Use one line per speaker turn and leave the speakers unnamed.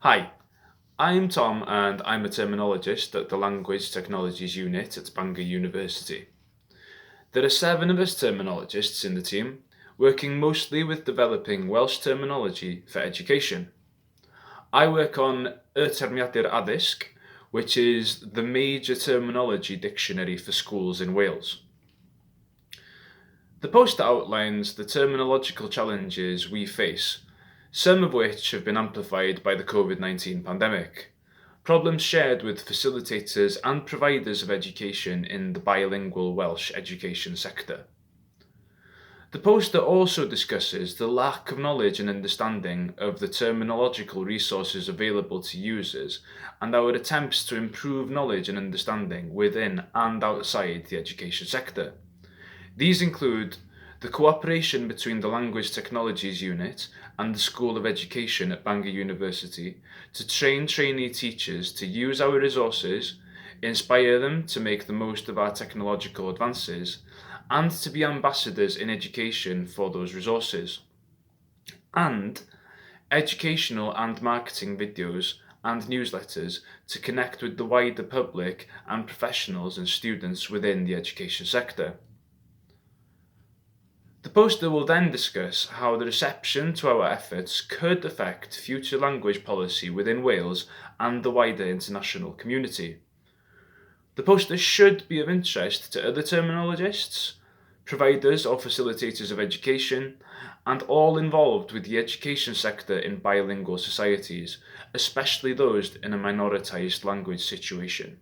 Hi, I'm Tom and I'm a terminologist at the Language Technologies Unit at Bangor University. There are 7 of us terminologists in the team, working mostly with developing Welsh terminology for education. I work on Terminologist addysg, which is the major terminology dictionary for schools in Wales. The poster outlines the terminological challenges we face, some of which have been amplified by the COVID-19 pandemic. Problems shared with facilitators and providers of education in the bilingual Welsh education sector. The poster also discusses the lack of knowledge and understanding of the terminological resources available to users and our attempts to improve knowledge and understanding within and outside the education sector. These include the cooperation between the Language Technologies Unit and the School of Education at Bangor University to train trainee teachers to use our resources, inspire them to make the most of our technological advances, and to be ambassadors in education for those resources. And educational and marketing videos and newsletters to connect with the wider public and professionals and students within the education sector. The poster will then discuss how the reception to our efforts could affect future language policy within Wales and the wider international community. The poster should be of interest to other terminologists, providers or facilitators of education, and all involved with the education sector in bilingual societies, especially those in a minoritised language situation.